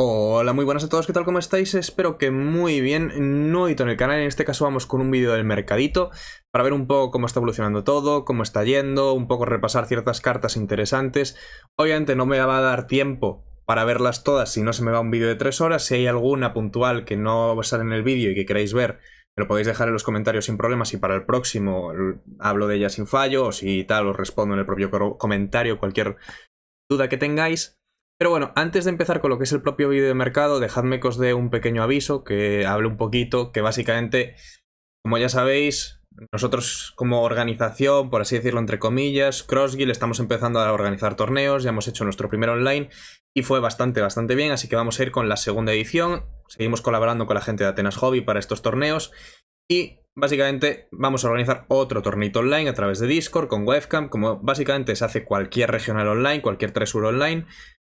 Hola, muy buenas a todos, ¿qué tal? ¿Cómo estáis? Espero que muy bien. Nuevito en el canal, en este caso vamos con un vídeo del mercadito para ver un poco cómo está evolucionando todo, cómo está yendo, un poco repasar ciertas cartas interesantes. Obviamente no me va a dar tiempo para verlas todas si no se me va un vídeo de 3 horas. Si hay alguna puntual que no sale en el vídeo y que queráis ver, me lo podéis dejar en los comentarios sin problemas y para el próximo hablo de ella sin fallo, o si tal os respondo en el propio comentario cualquier duda que tengáis. Pero bueno, antes de empezar con lo que es el propio vídeo de mercado, dejadme que os dé un pequeño aviso, que hable un poquito, que básicamente, como ya sabéis, nosotros como organización, por así decirlo entre comillas, CrossGuild, estamos empezando a organizar torneos, ya hemos hecho nuestro primer online y fue bastante bien, así que vamos a ir con la segunda edición. Seguimos colaborando con la gente de Atenas Hobby para estos torneos y básicamente vamos a organizar otro torneito online a través de Discord con webcam, como básicamente se hace cualquier regional online, cualquier 3 online.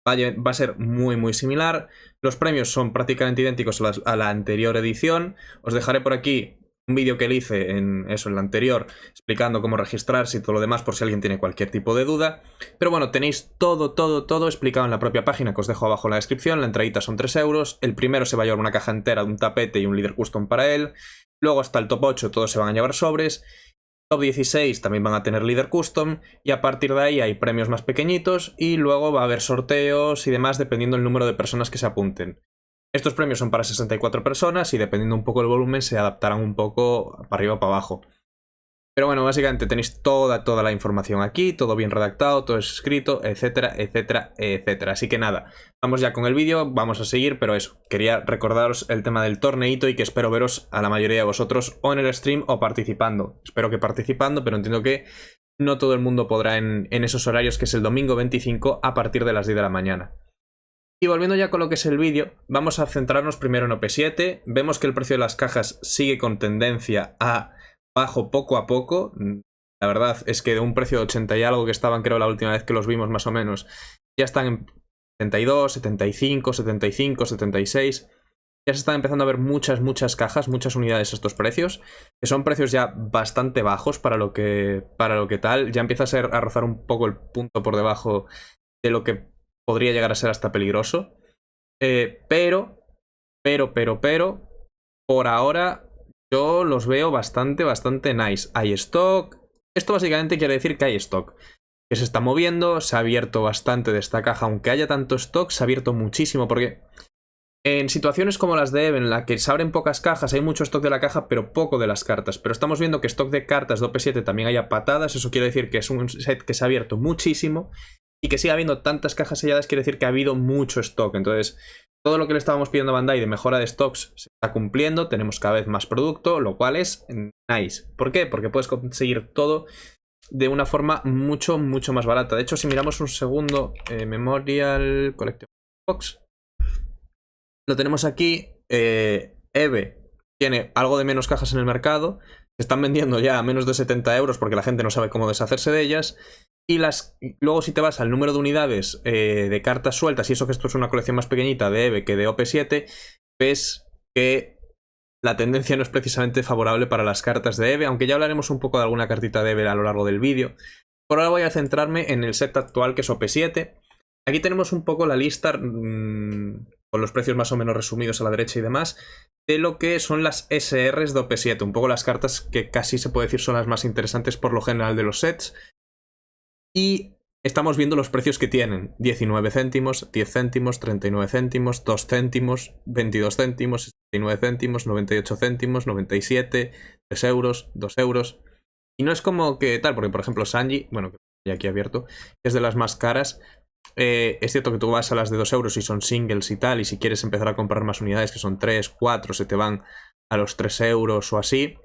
Va a ser muy similar. Los premios son prácticamente idénticos a la anterior edición. Os dejaré por aquí un vídeo que le hice en la anterior, explicando cómo registrarse y todo lo demás por si alguien tiene cualquier tipo de duda. Pero bueno, tenéis todo explicado en la propia página que os dejo abajo en la descripción. La entradita son 3 euros. El primero se va a llevar una caja entera de un tapete y un líder custom para él. Luego hasta el top 8 todos se van a llevar sobres. Top 16 también van a tener líder custom y a partir de ahí hay premios más pequeñitos y luego va a haber sorteos y demás dependiendo del número de personas que se apunten. Estos premios son para 64 personas y dependiendo un poco del volumen se adaptarán un poco para arriba o para abajo. Pero bueno, básicamente tenéis toda la información aquí, todo bien redactado, todo escrito, etcétera. Así que nada, vamos ya con el vídeo, vamos a seguir, pero eso, quería recordaros el tema del torneito y que espero veros a la mayoría de vosotros o en el stream o participando. Espero que participando, pero entiendo que no todo el mundo podrá en esos horarios, que es el domingo 25 a partir de las 10 de la mañana. Y volviendo ya con lo que es el vídeo, vamos a centrarnos primero en OP7. Vemos que el precio de las cajas sigue con tendencia a bajo poco a poco. La verdad es que de un precio de 80 y algo que estaban, creo, la última vez que los vimos más o menos, ya están en 72, 75, 75, 76. Ya se están empezando a ver muchas cajas, muchas unidades a estos precios, que son precios ya bastante bajos para lo que tal. Ya empieza a rozar un poco el punto por debajo de lo que podría llegar a ser hasta peligroso. Pero, por ahora yo los veo bastante nice. Hay stock. Esto básicamente quiere decir que hay stock, que se está moviendo, se ha abierto bastante de esta caja. Aunque haya tanto stock, se ha abierto muchísimo, porque en situaciones como las de Even, en la que se abren pocas cajas, hay mucho stock de la caja, pero poco de las cartas. Pero estamos viendo que stock de cartas de OP7 también haya patadas. Eso quiere decir que es un set que se ha abierto muchísimo. Y que siga habiendo tantas cajas selladas quiere decir que ha habido mucho stock. Entonces, todo lo que le estábamos pidiendo a Bandai de mejora de stocks se está cumpliendo. Tenemos cada vez más producto, lo cual es nice. ¿Por qué? Porque puedes conseguir todo de una forma mucho más barata. De hecho, si miramos un segundo, Memorial Collection Box, lo tenemos aquí. EVE tiene algo de menos cajas en el mercado. Se están vendiendo ya a menos de 70 euros porque la gente no sabe cómo deshacerse de ellas. Y luego si te vas al número de unidades de cartas sueltas, y eso que esto es una colección más pequeñita de EVE que de OP7, ves que la tendencia no es precisamente favorable para las cartas de EVE, aunque ya hablaremos un poco de alguna cartita de EVE a lo largo del vídeo. Por ahora voy a centrarme en el set actual, que es OP7. Aquí tenemos un poco la lista, con los precios más o menos resumidos a la derecha y demás, de lo que son las SRs de OP7, un poco las cartas que casi se puede decir son las más interesantes por lo general de los sets. Y estamos viendo los precios que tienen: 19 céntimos, 10 céntimos, 39 céntimos, 2 céntimos, 22 céntimos, 69 céntimos, 98 céntimos, 97, 3 euros, 2 euros. Y no es como que tal, porque por ejemplo Sanji, bueno, que hay aquí abierto, es de las más caras. Es cierto que tú vas a las de 2 euros y son singles y tal, y si quieres empezar a comprar más unidades, que son 3, 4, se te van a los 3 euros o así.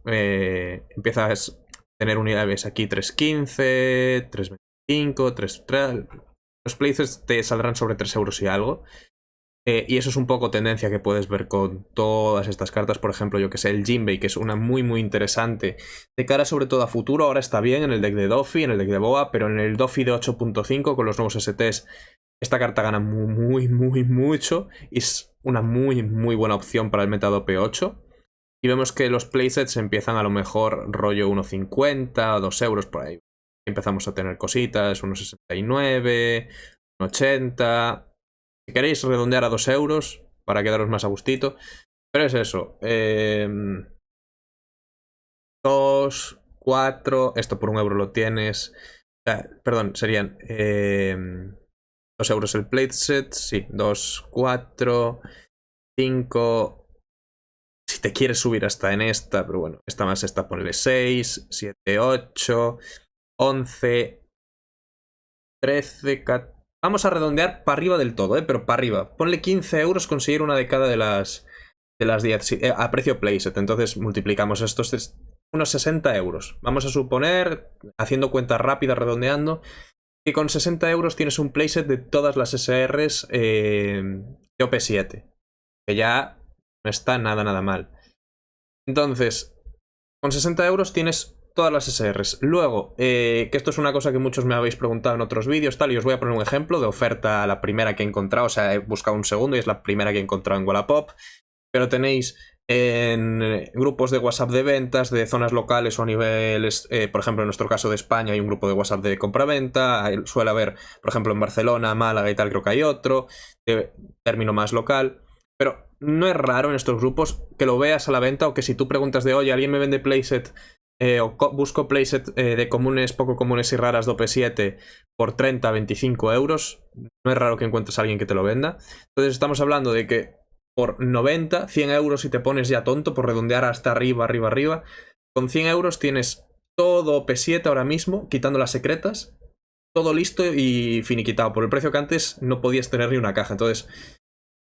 Empiezas tener unidades aquí 3.15, 3.25, 3. Los places te saldrán sobre 3 euros y algo. Y eso es un poco tendencia que puedes ver con todas estas cartas. Por ejemplo, yo que sé, el Jinbei, que es una muy interesante de cara sobre todo a futuro. Ahora está bien en el deck de Doffy, en el deck de Boa, pero en el Doffy de 8.5 con los nuevos STs, esta carta gana mucho y es una muy buena opción para el meta de OP8. Y vemos que los playsets empiezan a lo mejor rollo 1.50, 2 euros por ahí. Empezamos a tener cositas, 1.69, 1.80. Si queréis redondear a 2 euros para quedaros más a gustito. Pero es eso. 2, 4. Esto por 1 euro lo tienes. Perdón, serían 2 euros el playset. Sí, 2, 4, 5. Si te quieres subir hasta en esta, pero bueno, esta más esta, ponle 6, 7, 8, 11, 13, 14. Vamos a redondear para arriba del todo, pero para arriba. Ponle 15 euros conseguir una de cada de las 10 a precio playset. Entonces multiplicamos estos unos 60 euros. Vamos a suponer, haciendo cuentas rápidas, redondeando, que con 60 euros tienes un playset de todas las SRs de OP7. Que ya no está nada mal. Entonces, con 60 euros tienes todas las SRs. Luego, que esto es una cosa que muchos me habéis preguntado en otros vídeos, tal, y os voy a poner un ejemplo de oferta, la primera que he encontrado. O sea, he buscado un segundo y es la primera que he encontrado en Wallapop. Pero tenéis en grupos de WhatsApp de ventas, de zonas locales o a niveles, por ejemplo, en nuestro caso de España hay un grupo de WhatsApp de compra-venta, suele haber, por ejemplo, en Barcelona, Málaga y tal, creo que hay otro, de término más local. Pero no es raro en estos grupos que lo veas a la venta o que si tú preguntas de, oye, ¿alguien me vende playset? O busco playset de comunes, poco comunes y raras de OP7 por 30, 25 euros. No es raro que encuentres a alguien que te lo venda. Entonces estamos hablando de que por 90, 100 euros si te pones ya tonto, por redondear hasta arriba, con 100 euros tienes todo OP7 ahora mismo, quitando las secretas, todo listo y finiquitado, por el precio que antes no podías tener ni una caja. Entonces,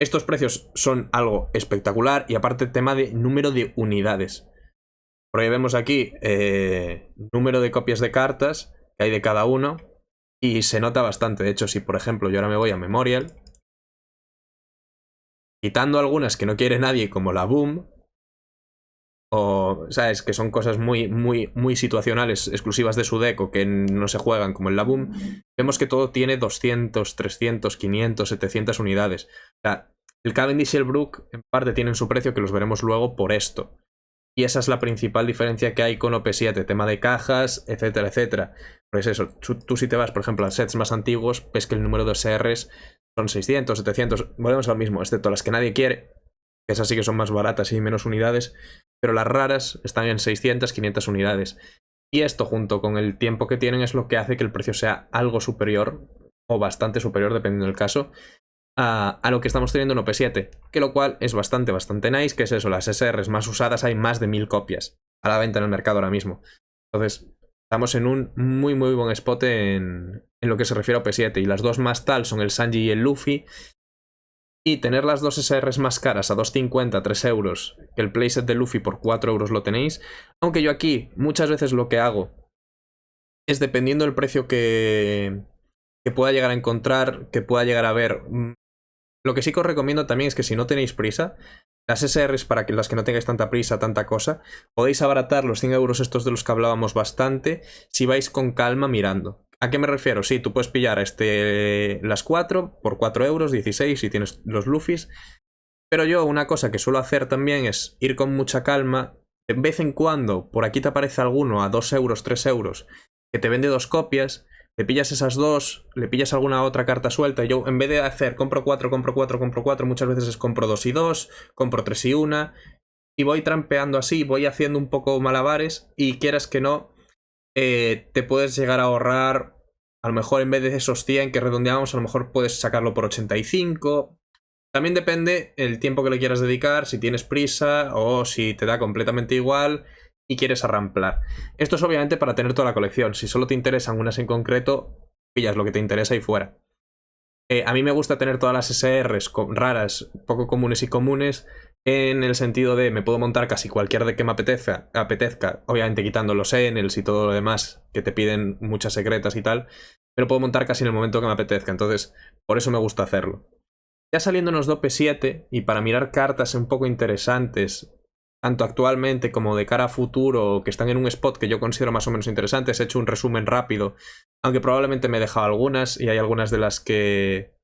estos precios son algo espectacular y aparte tema de número de unidades. Porque vemos aquí número de copias de cartas que hay de cada uno y se nota bastante. De hecho, si por ejemplo yo ahora me voy a Memorial, quitando algunas que no quiere nadie como la Boom, o sabes que son cosas muy situacionales, exclusivas de su deck o que no se juegan como en la Boom, vemos que todo tiene 200, 300, 500, 700 unidades. O sea, el Cavendish y el Brook en parte tienen su precio, que los veremos luego por esto. Y esa es la principal diferencia que hay con OP7, tema de cajas, etcétera, etcétera. Pues eso, tú si te vas, por ejemplo, a sets más antiguos, ves que el número de SRs son 600, 700, volvemos al mismo, excepto las que nadie quiere, que esas sí que son más baratas y menos unidades, pero las raras están en 600, 500 unidades. Y esto, junto con el tiempo que tienen, es lo que hace que el precio sea algo superior, o bastante superior, dependiendo del caso, a lo que estamos teniendo en OP7, que lo cual es bastante nice, que es eso, las SRs más usadas hay más de 1000 copias a la venta en el mercado ahora mismo. Entonces, estamos en un muy buen spot en lo que se refiere a OP7, y las dos más tal son el Sanji y el Luffy, y tener las dos SRs más caras a 2,50, 3 euros, que el playset de Luffy por 4 euros lo tenéis, aunque yo aquí muchas veces lo que hago es, dependiendo del precio que pueda llegar a encontrar, que pueda llegar a ver. Lo que sí que os recomiendo también es que si no tenéis prisa, las SRs, para que las que no tengáis tanta prisa, tanta cosa, podéis abaratar los 100 euros estos de los que hablábamos bastante si vais con calma mirando. ¿A qué me refiero? Sí, tú puedes pillar las 4 por 4 euros, 16 si tienes los Luffys, pero yo una cosa que suelo hacer también es ir con mucha calma. De vez en cuando por aquí te aparece alguno a 2 euros, 3 euros, que te vende 2 copias, le pillas esas 2, le pillas alguna otra carta suelta. Yo, en vez de hacer compro 4, muchas veces es compro 2 y 2, compro 3 y 1, y voy trampeando así, voy haciendo un poco malabares, y quieras que no, te puedes llegar a ahorrar, a lo mejor en vez de esos 100 que redondeamos, a lo mejor puedes sacarlo por 85. También depende el tiempo que le quieras dedicar, si tienes prisa o si te da completamente igual y quieres arramplar. Esto es obviamente para tener toda la colección. Si solo te interesan unas en concreto, pillas lo que te interesa y fuera. A mí me gusta tener todas las SRs raras, poco comunes y comunes, en el sentido de me puedo montar casi cualquier de que me apetezca, obviamente quitando los Enels y todo lo demás que te piden muchas secretas y tal, pero puedo montar casi en el momento que me apetezca. Entonces, por eso me gusta hacerlo. Ya saliéndonos de OP7 y para mirar cartas un poco interesantes, tanto actualmente como de cara a futuro, que están en un spot que yo considero más o menos interesantes, he hecho un resumen rápido, aunque probablemente me he dejado algunas, y hay algunas de las que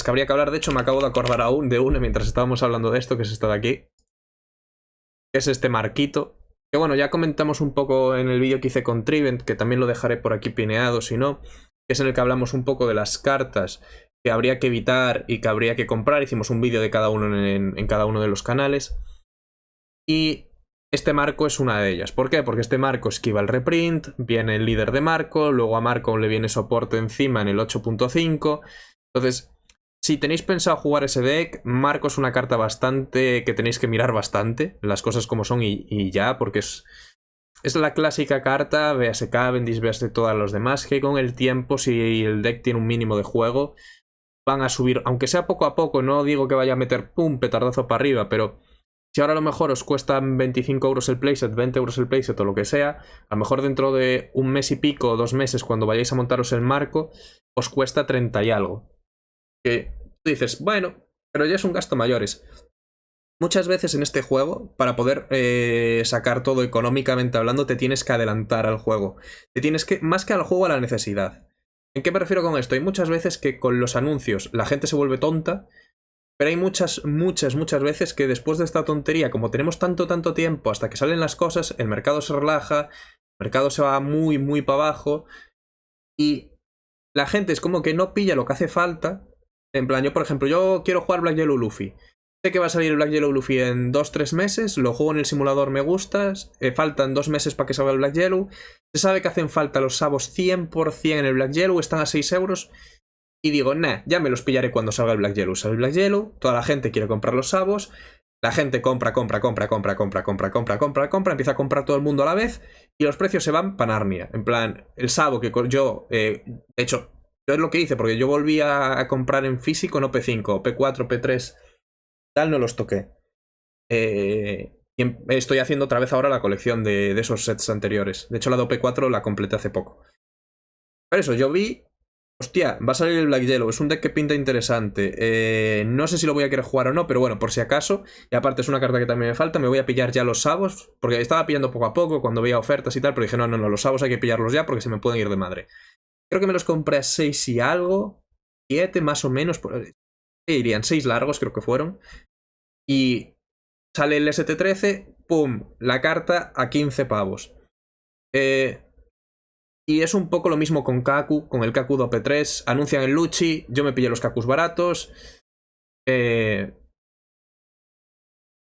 habría que hablar. De hecho, me acabo de acordar aún de una mientras estábamos hablando de esto, que es esta de aquí, que es este marquito, que bueno, ya comentamos un poco en el vídeo que hice con Trivent, que también lo dejaré por aquí pineado si no, que es en el que hablamos un poco de las cartas que habría que evitar y que habría que comprar. Hicimos un vídeo de cada uno en cada uno de los canales. Y este marco es una de ellas. ¿Por qué? Porque este marco esquiva el reprint, viene el líder de marco, luego a marco le viene soporte encima en el 8.5. Entonces, si tenéis pensado jugar ese deck, marco es una carta bastante que tenéis que mirar bastante, las cosas como son y ya, porque es la clásica carta, véase Cavendish, véase todas los demás, que con el tiempo, si el deck tiene un mínimo de juego, van a subir, aunque sea poco a poco, no digo que vaya a meter pum, petardazo para arriba, pero si ahora a lo mejor os cuestan 25 euros el playset, 20 euros el playset o lo que sea, a lo mejor dentro de un mes y pico o 2 meses, cuando vayáis a montaros el marco, os cuesta 30 y algo. Que tú dices, bueno, pero ya es un gasto mayores. Muchas veces en este juego, para poder sacar todo económicamente hablando, te tienes que adelantar al juego. Te tienes que, más que al juego, a la necesidad. ¿En qué me refiero con esto? Hay muchas veces que con los anuncios la gente se vuelve tonta. Pero hay muchas veces que después de esta tontería, como tenemos tanto tiempo hasta que salen las cosas, el mercado se relaja, el mercado se va muy para abajo y la gente es como que no pilla lo que hace falta. En plan, yo por ejemplo, yo quiero jugar Black Yellow Luffy. Sé que va a salir el Black Yellow Luffy en 2-3 meses, lo juego en el simulador, me gusta, faltan 2 meses para que salga el Black Yellow. Se sabe que hacen falta los sabos 100% en el Black Yellow, están a 6 euros. Y digo, nah, ya me los pillaré cuando salga el Black Yellow. Sale el Black Yellow, toda la gente quiere comprar los sabos. La gente compra, empieza a comprar todo el mundo a la vez. Y los precios se van para Narnia. En plan, el sabo que yo, de hecho, yo es lo que hice, porque yo volví a comprar en físico, no P5, P4, P3, tal, no los toqué. Y estoy haciendo otra vez ahora la colección de esos sets anteriores. De hecho, la de P4 la completé hace poco. Por eso, yo vi... Hostia, va a salir el Black Yellow, es un deck que pinta interesante. No sé si lo voy a querer jugar o no, pero bueno, por si acaso. Y aparte es una carta que también me falta, me voy a pillar ya los sabos. Porque estaba pillando poco a poco cuando veía ofertas y tal, pero dije, no, los sabos hay que pillarlos ya porque se me pueden ir de madre. Creo que me los compré a 6 y algo, 7 más o menos. Irían 6 largos, creo que fueron. Y sale el ST13, pum, la carta a 15 pavos. Y es un poco lo mismo con Kaku, con el Kaku de OP3. Anuncian el Lucci, yo me pillé los Kakus baratos.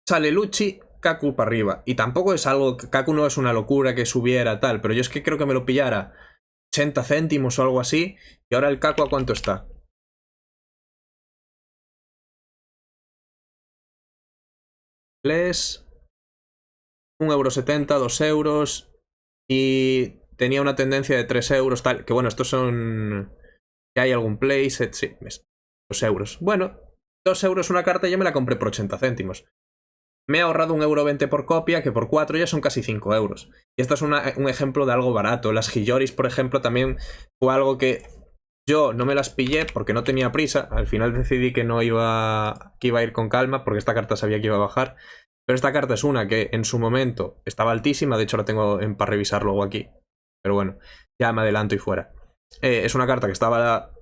Sale Lucci, Kaku para arriba. Y tampoco es algo, Kaku no es una locura que subiera tal, pero yo es que creo que me lo pillara 80 céntimos o algo así. Y ahora el Kaku, ¿a cuánto está? Les 1,70 €, 2 euros. Y tenía una tendencia de 3 euros, tal. Que bueno, estos son... que hay algún playset, sí, 2 euros. Bueno, 2 euros una carta y yo me la compré por 80 céntimos. Me he ahorrado 1,20 € por copia, que por 4 ya son casi 5 euros. Y esto es un ejemplo de algo barato. Las Hiyoris, por ejemplo, también fue algo que yo no me las pillé porque no tenía prisa. Al final decidí que iba a ir con calma porque esta carta sabía que iba a bajar. Pero esta carta es una que en su momento estaba altísima. De hecho la tengo para revisar luego aquí. Pero bueno, ya me adelanto y fuera. Es una carta que estaba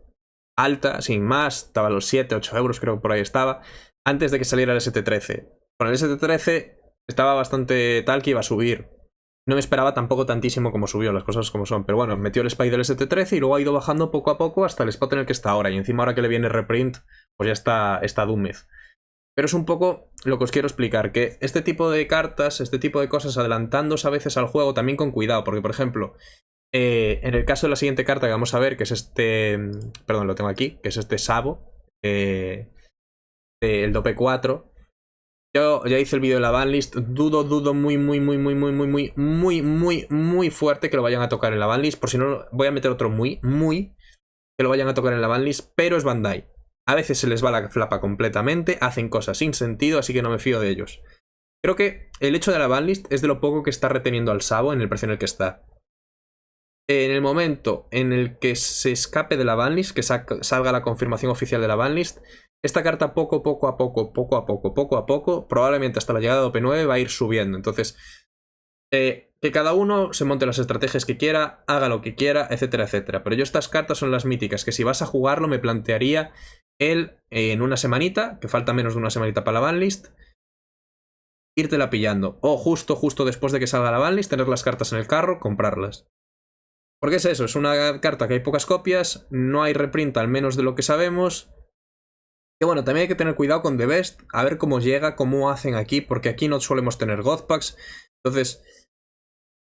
alta, sin más. Estaba a los 7, 8 euros, creo que por ahí estaba. Antes de que saliera el ST13. Con el ST13 estaba bastante tal que iba a subir. No me esperaba tampoco tantísimo como subió, las cosas como son. Pero bueno, metió el spike del ST13 y luego ha ido bajando poco a poco hasta el spot en el que está ahora. Y encima ahora que le viene reprint, pues ya está Dúmez. Pero es un poco lo que os quiero explicar, que este tipo de cartas, este tipo de cosas, adelantándose a veces al juego también con cuidado. Porque, por ejemplo, en el caso de la siguiente carta que vamos a ver, que es este... Perdón, lo tengo aquí, que es este Sabo, el DP4. Yo ya hice el vídeo de la banlist. Dudo muy fuerte que lo vayan a tocar en la banlist. Por si no, voy a meter otro muy que lo vayan a tocar en la banlist. Pero es Bandai. A veces se les va la flapa completamente. Hacen cosas sin sentido, así que no me fío de ellos. Creo que el hecho de la banlist es de lo poco que está reteniendo al Sabo en el precio en el que está. En el momento en el que se escape de la banlist, que salga la confirmación oficial de la banlist, esta carta poco a poco, probablemente hasta la llegada de OP9 va a ir subiendo. Entonces, que cada uno se monte las estrategias que quiera, haga lo que quiera, etcétera, etcétera. Pero yo estas cartas son las míticas, que si vas a jugarlo me plantearía en una semanita, que falta menos de una semanita para la banlist, írtela pillando. O justo después de que salga la banlist, tener las cartas en el carro, comprarlas. Porque es eso, es una carta que hay pocas copias, no hay reprint al menos de lo que sabemos. Que bueno, también hay que tener cuidado con The Best, a ver cómo llega, cómo hacen aquí, porque aquí no solemos tener God Packs. Entonces,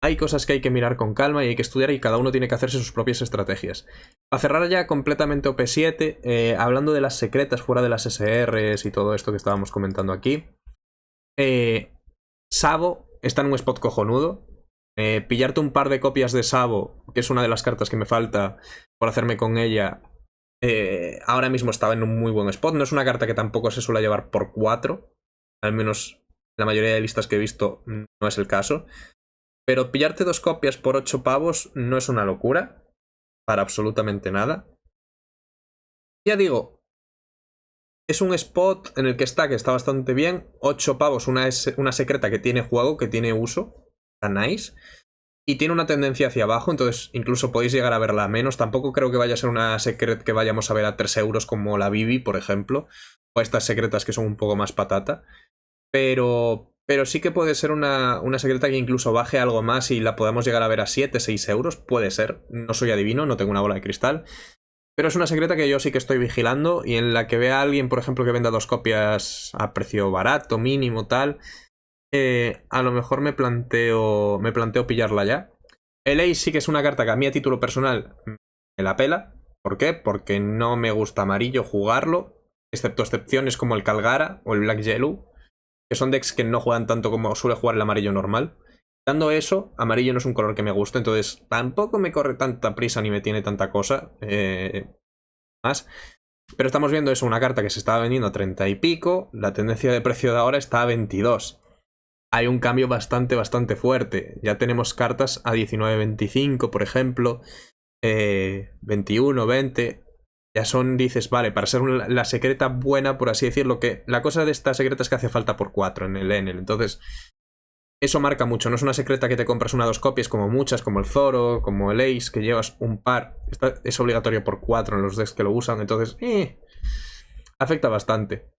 hay cosas que hay que mirar con calma y hay que estudiar y cada uno tiene que hacerse sus propias estrategias. Para cerrar ya completamente OP7, hablando de las secretas fuera de las SRs y todo esto que estábamos comentando aquí, Sabo está en un spot cojonudo. Pillarte un par de copias de Sabo, que es una de las cartas que me falta por hacerme con ella, ahora mismo estaba en un muy buen spot. No es una carta que tampoco se suele llevar por 4, al menos la mayoría de listas que he visto no es el caso. Pero pillarte 2 copias por 8 pavos no es una locura, para absolutamente nada. Ya digo, es un spot en el que está bastante bien. 8 pavos, una secreta que tiene juego, que tiene uso, está nice. Y tiene una tendencia hacia abajo, entonces incluso podéis llegar a verla a menos. Tampoco creo que vaya a ser una secret que vayamos a ver a 3 euros como la Bibi, por ejemplo. O estas secretas que son un poco más patata. Pero sí que puede ser una secreta que incluso baje algo más y la podamos llegar a ver a 7, 6 euros. Puede ser. No soy adivino, no tengo una bola de cristal. Pero es una secreta que yo sí que estoy vigilando y en la que vea a alguien, por ejemplo, que venda 2 copias a precio barato, mínimo, tal... a lo mejor me planteo pillarla ya. El Ace sí que es una carta que a mí a título personal me la pela. ¿Por qué? Porque no me gusta amarillo jugarlo, excepto excepciones como el Calgara o el Black Yellow, que son decks que no juegan tanto como suele jugar el amarillo normal. Dando eso, amarillo no es un color que me guste, entonces tampoco me corre tanta prisa ni me tiene tanta cosa más. Pero estamos viendo eso, una carta que se estaba vendiendo a 30 y pico, la tendencia de precio de ahora está a 22. Hay un cambio bastante fuerte. Ya tenemos cartas a 19.25, por ejemplo, 21, 20. Ya son, dices, vale, para ser la secreta buena, por así decirlo, que la cosa de esta secreta es que hace falta por 4 en el Enel. Entonces, eso marca mucho. No es una secreta que te compras 2 copias como muchas, como el Zoro, como el Ace, que llevas un par. Es obligatorio por 4 en los decks que lo usan. Entonces, afecta bastante.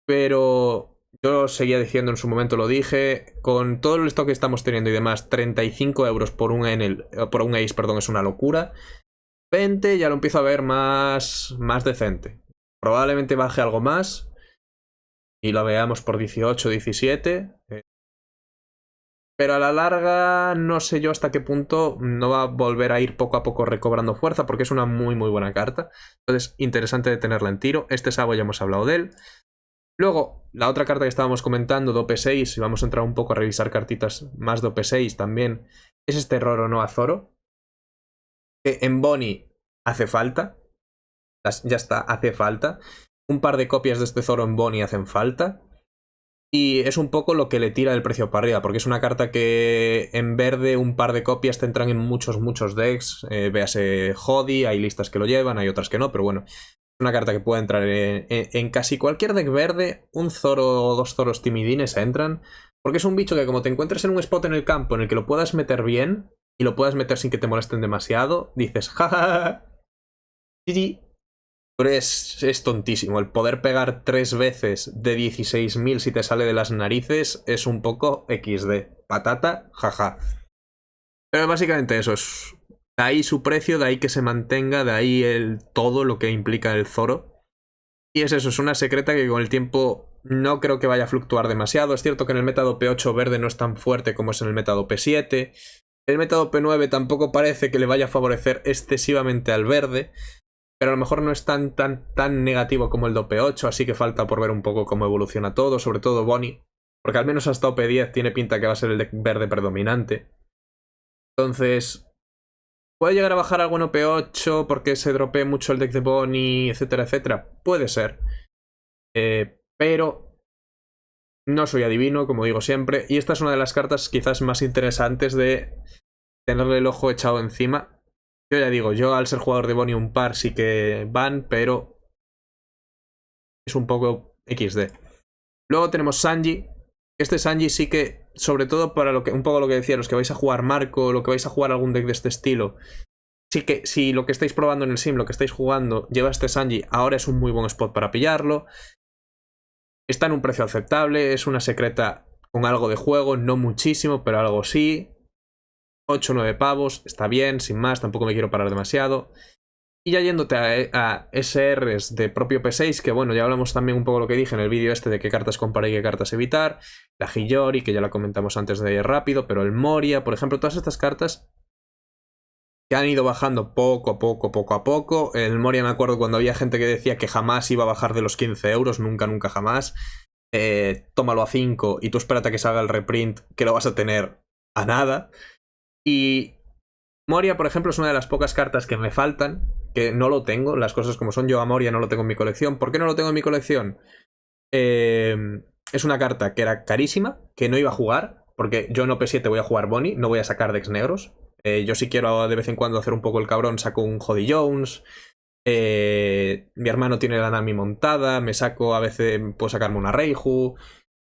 Pero... yo seguía diciendo en su momento, lo dije, con todo el stock que estamos teniendo y demás, 35 euros por un Ace, perdón, es una locura. 20 ya lo empiezo a ver más decente. Probablemente baje algo más y lo veamos por 18, 17. Pero a la larga no sé yo hasta qué punto no va a volver a ir poco a poco recobrando fuerza, porque es una muy buena carta. Entonces, interesante de tenerla en tiro. Este Sabo ya hemos hablado de él. Luego, la otra carta que estábamos comentando de OP6, y vamos a entrar un poco a revisar cartitas más de OP6 también, es este Roronoa Zoro, que en Boni hace falta, ya está, hace falta. Un par de copias de este Zoro en Boni hacen falta. Y es un poco lo que le tira el precio para arriba, porque es una carta que en verde un par de copias te entran en muchos decks. Véase Jodi, hay listas que lo llevan, hay otras que no, pero bueno. Una carta que puede entrar en casi cualquier deck verde. Un Zoro o 2 Zoros timidines entran. Porque es un bicho que como te encuentres en un spot en el campo en el que lo puedas meter bien y lo puedas meter sin que te molesten demasiado, dices, jajaja, GG. Pero es tontísimo. El poder pegar 3 veces de 16.000 si te sale de las narices es un poco XD. Patata, jaja. Pero básicamente eso es... de ahí su precio, de ahí que se mantenga, de ahí todo lo que implica el Zoro. Y es eso, es una secreta que con el tiempo no creo que vaya a fluctuar demasiado. Es cierto que en el meta de OP8 verde no es tan fuerte como es en el meta de OP7. El meta de OP9 tampoco parece que le vaya a favorecer excesivamente al verde, pero a lo mejor no es tan negativo como el de OP8, así que falta por ver un poco cómo evoluciona todo, sobre todo Boni, porque al menos hasta OP10 tiene pinta que va a ser el deck verde predominante. Entonces... ¿puede llegar a bajar algo en OP8 porque se dropee mucho el deck de Boni, etcétera, etcétera? Puede ser. Pero no soy adivino, como digo siempre. Y esta es una de las cartas quizás más interesantes de tenerle el ojo echado encima. Yo ya digo, yo al ser jugador de Boni un par sí que van, pero es un poco XD. Luego tenemos Sanji. Este Sanji sí que, sobre todo para lo que, un poco lo que decía, los que vais a jugar Marco, lo que vais a jugar algún deck de este estilo, sí que si lo que estáis probando en el sim, lo que estáis jugando, lleva este Sanji, ahora es un muy buen spot para pillarlo. Está en un precio aceptable, es una secreta con algo de juego, no muchísimo, pero algo sí. 8 o 9 pavos, está bien, sin más, tampoco me quiero parar demasiado. Y ya yéndote a SRs de propio P6, que bueno, ya hablamos también un poco lo que dije en el vídeo este de qué cartas comprar y qué cartas evitar. La Hiyori, que ya la comentamos antes de ir rápido, pero el Moria, por ejemplo, todas estas cartas que han ido bajando poco a poco, poco a poco. El Moria me acuerdo cuando había gente que decía que jamás iba a bajar de los 15 euros, nunca, nunca, jamás. Tómalo a 5 y tú espérate a que salga el reprint, que lo vas a tener a nada. Y Moria, por ejemplo, es una de las pocas cartas que me faltan, que no lo tengo, las cosas como son. Yo a Moria no lo tengo en mi colección. ¿Por qué no lo tengo en mi colección? Es una carta que era carísima, que no iba a jugar, porque yo en OP7 voy a jugar Bonnie, no voy a sacar decks negros. Yo si quiero de vez en cuando hacer un poco el cabrón, saco un Jody Jones. Mi hermano tiene la Nami montada, me saco a veces, puedo sacarme una Reiju.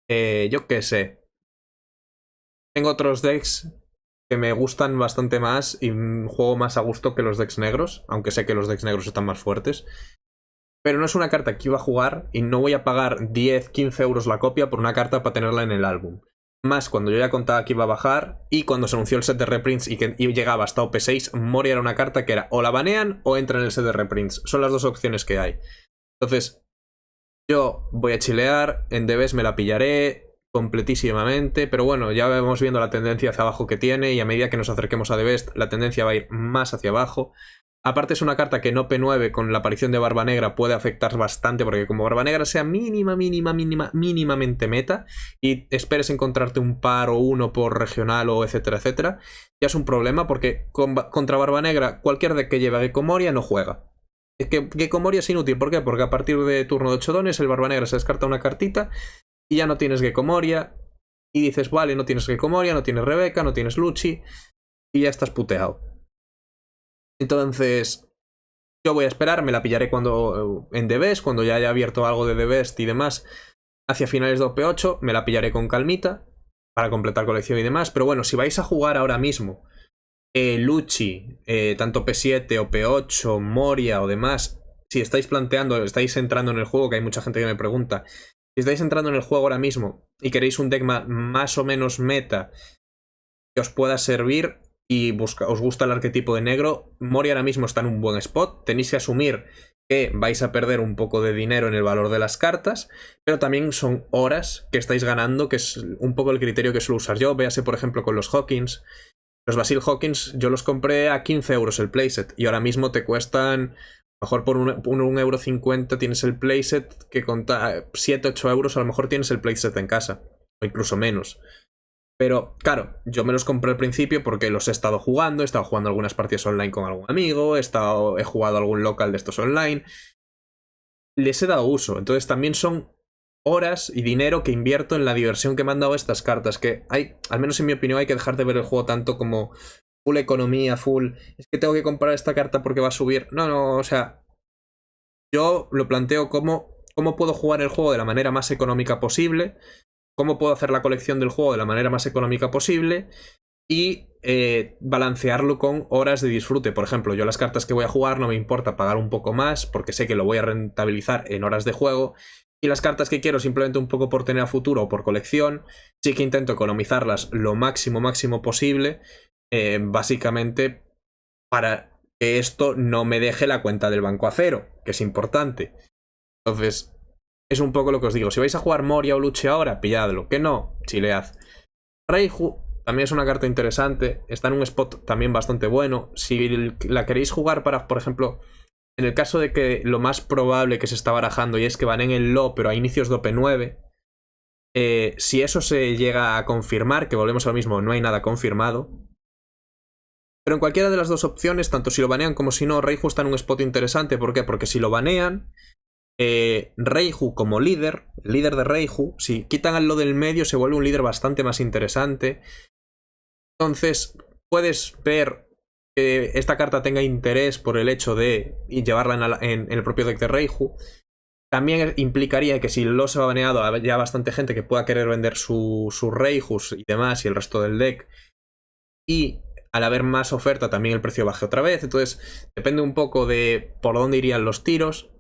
Yo qué sé. Tengo otros decks que me gustan bastante más y juego más a gusto que los decks negros, aunque sé que los decks negros están más fuertes. Pero no es una carta que iba a jugar y no voy a pagar 10, 15 euros la copia por una carta para tenerla en el álbum. Más cuando yo ya contaba que iba a bajar y cuando se anunció el set de reprints y que llegaba hasta OP6, Moria era una carta que era o la banean o entra en el set de reprints. Son las dos opciones que hay. Entonces, yo voy a chilear, en Debes me la pillaré completísimamente, pero bueno, ya vamos viendo la tendencia hacia abajo que tiene y a medida que nos acerquemos a The Best, la tendencia va a ir más hacia abajo. Aparte es una carta que en OP9 con la aparición de Barba Negra puede afectar bastante, porque como Barba Negra sea mínimamente meta y esperes encontrarte un par o uno por regional o etcétera, etcétera, ya es un problema porque contra Barba Negra cualquier deck que lleve a Gecko Moria no juega. Es que Gecko Moria es inútil, ¿por qué? Porque a partir de turno de 8 dones el Barba Negra se descarta una cartita y ya no tienes Gecko Moria y dices, vale, no tienes Gecko Moria, no tienes Rebeca, no tienes Lucci y ya estás puteado. Entonces, yo voy a esperar, me la pillaré cuando en The Best, cuando ya haya abierto algo de The Best y demás, hacia finales de OP8, me la pillaré con calmita para completar colección y demás. Pero bueno, si vais a jugar ahora mismo Lucci, tanto P7 o P8, Moria o demás, si estáis planteando, estáis entrando en el juego, que hay mucha gente que me pregunta, si estáis entrando en el juego ahora mismo y queréis un deck más o menos meta que os pueda servir y os gusta el arquetipo de negro, Moria ahora mismo está en un buen spot. Tenéis que asumir que vais a perder un poco de dinero en el valor de las cartas, pero también son horas que estáis ganando, que es un poco el criterio que suelo usar yo. Véase por ejemplo con los Hawkins. Los Basil Hawkins yo los compré a 15 euros el playset y ahora mismo te cuestan, mejor por un euro 50 tienes el playset, que con 7-8 euros a lo mejor tienes el playset en casa, o incluso menos. Pero, claro, yo me los compré al principio porque los he estado jugando algunas partidas online con algún amigo, he jugado algún local de estos online. Les he dado uso, entonces también son horas y dinero que invierto en la diversión que me han dado estas cartas, que hay, al menos en mi opinión, hay que dejar de ver el juego tanto como full economía, full, es que tengo que comprar esta carta porque va a subir. No, o sea, yo lo planteo como cómo puedo jugar el juego de la manera más económica posible, cómo puedo hacer la colección del juego de la manera más económica posible y balancearlo con horas de disfrute. Por ejemplo, yo las cartas que voy a jugar no me importa pagar un poco más porque sé que lo voy a rentabilizar en horas de juego, y las cartas que quiero simplemente un poco por tener a futuro o por colección, sí que intento economizarlas lo máximo posible, básicamente para que esto no me deje la cuenta del banco a cero, que es importante. Entonces, es un poco lo que os digo. Si vais a jugar Moria o Lucci ahora, pilladlo. Que no, chilead. Reiju también es una carta interesante. Está en un spot también bastante bueno. Si la queréis jugar para, por ejemplo, en el caso de que lo más probable que se está barajando y es que van en el LO, pero a inicios de OP9, si eso se llega a confirmar, que volvemos a lo mismo, no hay nada confirmado. Pero en cualquiera de las dos opciones, tanto si lo banean como si no, Reiju está en un spot interesante. ¿Por qué? Porque si lo banean, Reiju como líder de Reiju, si quitan al lo del medio, se vuelve un líder bastante más interesante. Entonces puedes ver que esta carta tenga interés por el hecho de llevarla en el propio deck de Reiju. También implicaría que si lo se va baneado, haya bastante gente que pueda querer vender sus Reijus y demás y el resto del deck, y al haber más oferta también el precio baje otra vez. Entonces depende un poco de por dónde irían los tiros.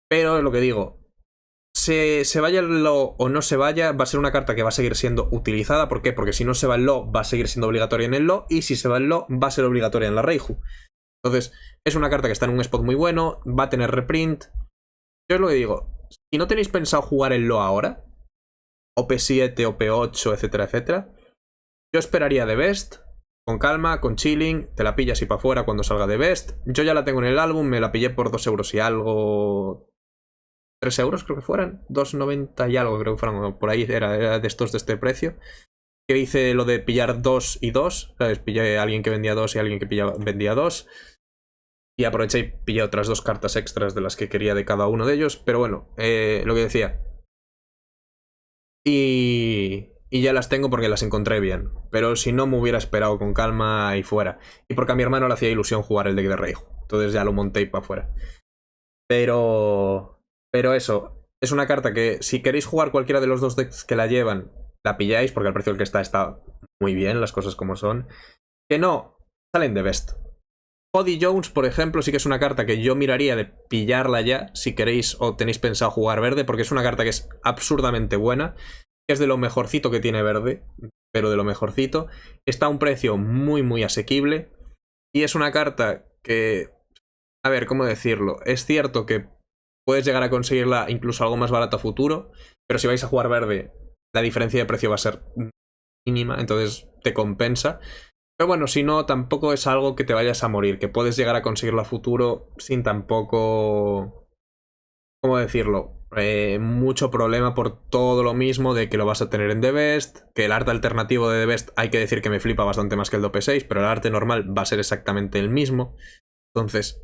Pero lo que digo, se vaya el Lo o no se vaya, va a ser una carta que va a seguir siendo utilizada. ¿Por qué? Porque si no se va el Lo, va a seguir siendo obligatoria en el Lo, y si se va el Lo, va a ser obligatoria en la Reiju. Entonces, es una carta que está en un spot muy bueno, va a tener reprint. Yo es lo que digo, si no tenéis pensado jugar el Lo ahora, OP7, OP8, etcétera, etcétera, yo esperaría de Best, con calma, con chilling, te la pillas y para afuera cuando salga de Best. Yo ya la tengo en el álbum, me la pillé por 2 euros y algo... 3 euros creo que fueran, 2,90 y algo creo que fueran, por ahí era de estos de este precio. Que hice lo de pillar 2 y 2, ¿sabes? Pillé a alguien que vendía 2 y a alguien que vendía 2. Y aproveché y pillé otras 2 cartas extras de las que quería de cada uno de ellos. Pero bueno, lo que decía. Y ya las tengo porque las encontré bien. Pero si no, me hubiera esperado con calma y fuera. Y porque a mi hermano le hacía ilusión jugar el deck de Reiju. Entonces ya lo monté para afuera. Pero eso, es una carta que si queréis jugar cualquiera de los 2 decks que la llevan, la pilláis porque al precio al que está muy bien, las cosas como son. Que no, salen de Best. Cody Jones, por ejemplo, sí que es una carta que yo miraría de pillarla ya, si queréis o tenéis pensado jugar verde, porque es una carta que es absurdamente buena, que es de lo mejorcito que tiene verde, pero de lo mejorcito. Está a un precio muy, muy asequible, y es una carta que, a ver, ¿cómo decirlo? Es cierto que puedes llegar a conseguirla incluso algo más barata a futuro, pero si vais a jugar verde, la diferencia de precio va a ser mínima, entonces te compensa. Pero bueno, si no, tampoco es algo que te vayas a morir, que puedes llegar a conseguirlo a futuro sin tampoco, ¿cómo decirlo? Mucho problema por todo lo mismo de que lo vas a tener en The Best, que el arte alternativo de The Best hay que decir que me flipa bastante más que el de OP6, pero el arte normal va a ser exactamente el mismo. Entonces,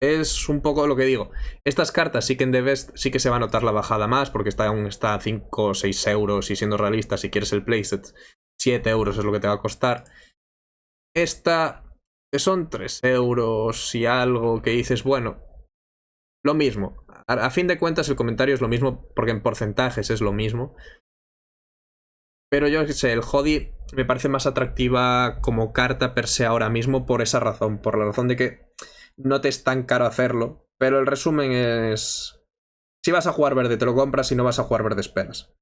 es un poco lo que digo. Estas cartas sí que en The Best sí que se va a notar la bajada más, porque aún está a 5 o 6 euros, y siendo realista, si quieres el playset, 7 euros es lo que te va a costar. Esta, que son 3 euros y algo, que dices, bueno, lo mismo. A fin de cuentas el comentario es lo mismo, porque en porcentajes es lo mismo. Pero yo qué sé, el Jodi me parece más atractiva como carta per se ahora mismo por esa razón, por la razón de que no te es tan caro hacerlo, pero el resumen es... Si vas a jugar verde te lo compras, si no vas a jugar verde esperas.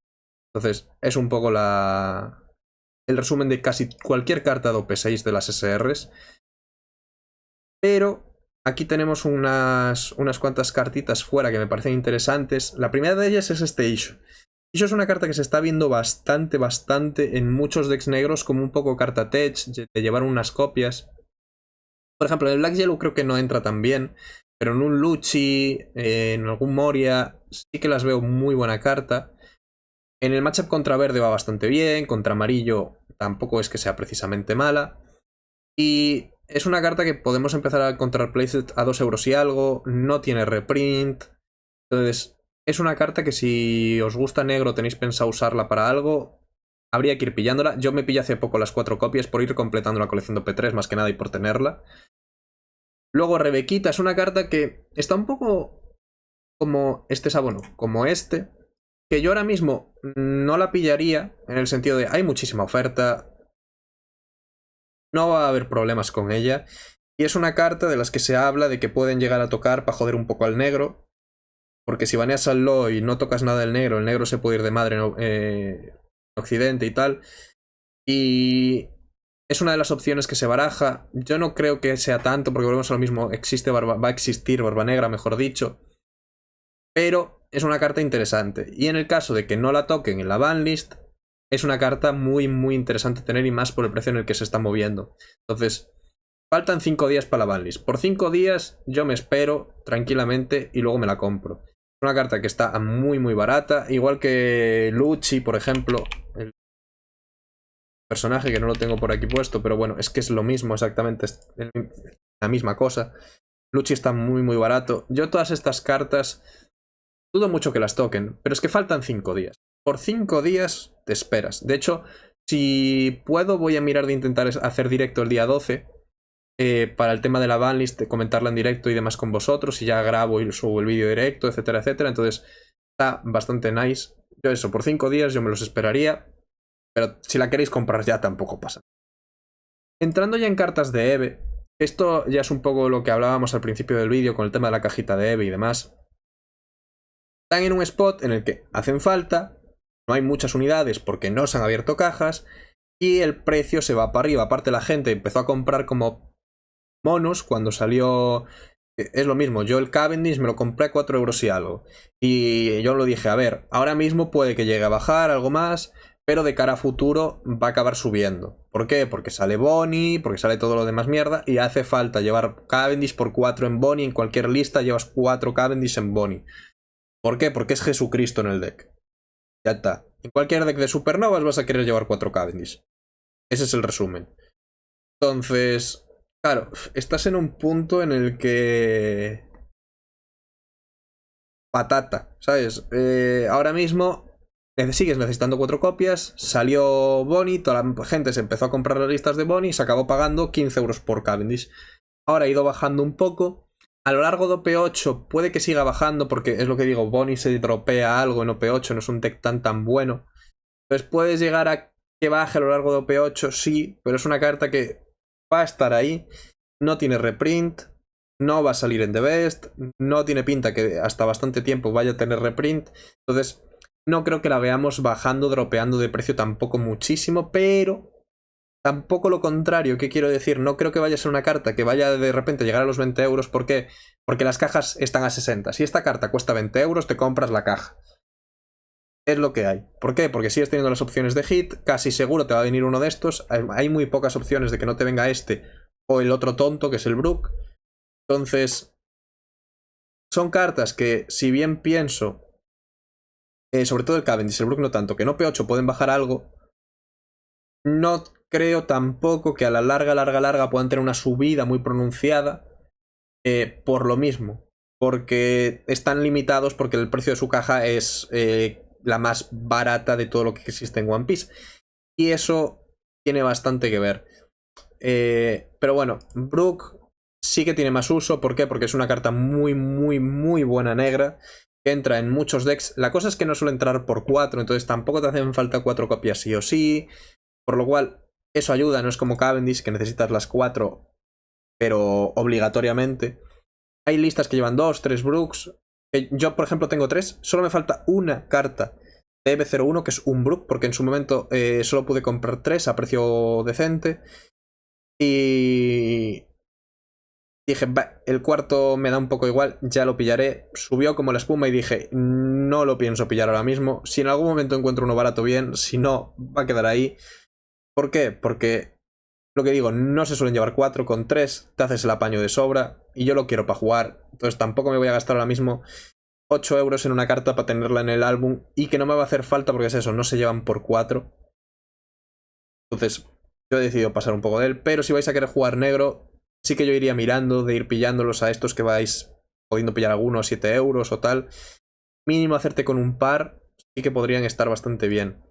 Entonces es un poco el resumen de casi cualquier carta de OP6 de las SRs. Pero aquí tenemos unas cuantas cartitas fuera que me parecen interesantes. La primera de ellas es este Issue. Issue es una carta que se está viendo bastante en muchos decks negros como un poco carta tech, de llevar unas copias. Por ejemplo, en el Black Yellow creo que no entra tan bien, pero en un Lucci, en algún Moria, sí que las veo muy buena carta. En el matchup contra verde va bastante bien, contra amarillo tampoco es que sea precisamente mala. Y es una carta que podemos empezar a encontrar playset a 2 euros y algo, no tiene reprint. Entonces, es una carta que si os gusta negro, tenéis pensado usarla para algo, habría que ir pillándola. Yo me pillé hace poco las 4 copias por ir completando la colección de P3 más que nada y por tenerla. Luego Rebequita es una carta que está un poco como este Sabono, como este, que yo ahora mismo no la pillaría en el sentido de hay muchísima oferta, no va a haber problemas con ella, y es una carta de las que se habla de que pueden llegar a tocar para joder un poco al negro, porque si baneas al Lo y no tocas nada del negro, el negro se puede ir de madre en Occidente y tal, y es una de las opciones que se baraja. Yo no creo que sea tanto, porque volvemos a lo mismo, va a existir Barba Negra, mejor dicho, pero es una carta interesante, y en el caso de que no la toquen en la banlist, es una carta muy interesante tener, y más por el precio en el que se está moviendo. Entonces, faltan 5 días para la banlist. Por 5 días yo me espero tranquilamente y luego me la compro. Es una carta que está muy barata, igual que Lucci, por ejemplo, el personaje que no lo tengo por aquí puesto, pero bueno, es que es lo mismo, exactamente, es la misma cosa. Lucci está muy barato. Yo todas estas cartas dudo mucho que las toquen, pero es que faltan 5 días. Por 5 días te esperas. De hecho, si puedo, voy a mirar de intentar hacer directo el día 12 para el tema de la banlist, de comentarla en directo y demás con vosotros, y ya grabo y subo el vídeo directo, etcétera. Entonces está bastante nice. Yo eso, por 5 días yo me los esperaría, pero si la queréis comprar ya tampoco pasa. Entrando ya en cartas de EVE, Esto ya es un poco lo que hablábamos al principio del vídeo con el tema de la cajita de EVE y demás. Están en un spot en el que hacen falta, no hay muchas unidades porque no se han abierto cajas y el precio se va para arriba. Aparte la gente empezó a comprar como monos cuando salió. Es lo mismo, yo el Cavendish me lo compré a 4 euros y algo. Y yo lo dije, a ver, ahora mismo puede que llegue a bajar algo más, pero de cara a futuro va a acabar subiendo. ¿Por qué? Porque sale Bonnie, porque sale todo lo demás mierda y hace falta llevar Cavendish por 4 en Bonnie. En cualquier lista llevas 4 Cavendish en Bonnie. ¿Por qué? Porque es Jesucristo en el deck. Ya está. En cualquier deck de supernovas vas a querer llevar 4 Cavendish. Ese es el resumen. Entonces, claro, estás en un punto en el que. Patata, ¿sabes? Ahora mismo sigues necesitando 4 copias. Salió Bonnie, toda la gente se empezó a comprar las listas de Bonnie y se acabó pagando 15 euros por Cavendish. Ahora ha ido bajando un poco. A lo largo de OP8 puede que siga bajando porque es lo que digo, Bonnie se dropea algo en OP8, no es un deck tan bueno. Entonces puedes llegar a que baje a lo largo de OP8, sí, pero es una carta que va a estar ahí, no tiene reprint, no va a salir en The Best, no tiene pinta que hasta bastante tiempo vaya a tener reprint, entonces no creo que la veamos bajando, dropeando de precio tampoco muchísimo, pero tampoco lo contrario. ¿Qué quiero decir? No creo que vaya a ser una carta que vaya de repente a llegar a los 20 euros, ¿por qué? Porque las cajas están a 60, si esta carta cuesta 20 euros te compras la caja. Es lo que hay. ¿Por qué? Porque sigues teniendo las opciones de hit, casi seguro te va a venir uno de estos, hay muy pocas opciones de que no te venga este o el otro tonto que es el Brook. Entonces, son cartas que si bien pienso, sobre todo el Cavendish, el Brook no tanto, que en OP8 pueden bajar algo, no creo tampoco que a la larga puedan tener una subida muy pronunciada por lo mismo, porque están limitados porque el precio de su caja es la más barata de todo lo que existe en One Piece. Y eso tiene bastante que ver. Pero bueno, Brook sí que tiene más uso. ¿Por qué? Porque es una carta muy buena negra, que entra en muchos decks. La cosa es que no suele entrar por 4, entonces tampoco te hacen falta 4 copias sí o sí. Por lo cual, eso ayuda, no es como Cavendish, que necesitas las 4, pero obligatoriamente. Hay listas que llevan 2, 3 Brooks. Yo, por ejemplo, tengo 3. Solo me falta una carta de EV01, que es un Brook, porque en su momento solo pude comprar 3 a precio decente. Y dije, el cuarto me da un poco igual, ya lo pillaré. Subió como la espuma y dije, no lo pienso pillar ahora mismo. Si en algún momento encuentro uno barato, bien. Si no, va a quedar ahí. ¿Por qué? Porque lo que digo, no se suelen llevar 4, con 3 te haces el apaño de sobra y yo lo quiero para jugar, entonces tampoco me voy a gastar ahora mismo 8 euros en una carta para tenerla en el álbum y que no me va a hacer falta porque es eso, no se llevan por 4. Entonces yo he decidido pasar un poco de él, pero si vais a querer jugar negro, sí que yo iría mirando de ir pillándolos a estos que vais pudiendo pillar algunos 7 euros o tal. Mínimo hacerte con un par, sí que podrían estar bastante bien.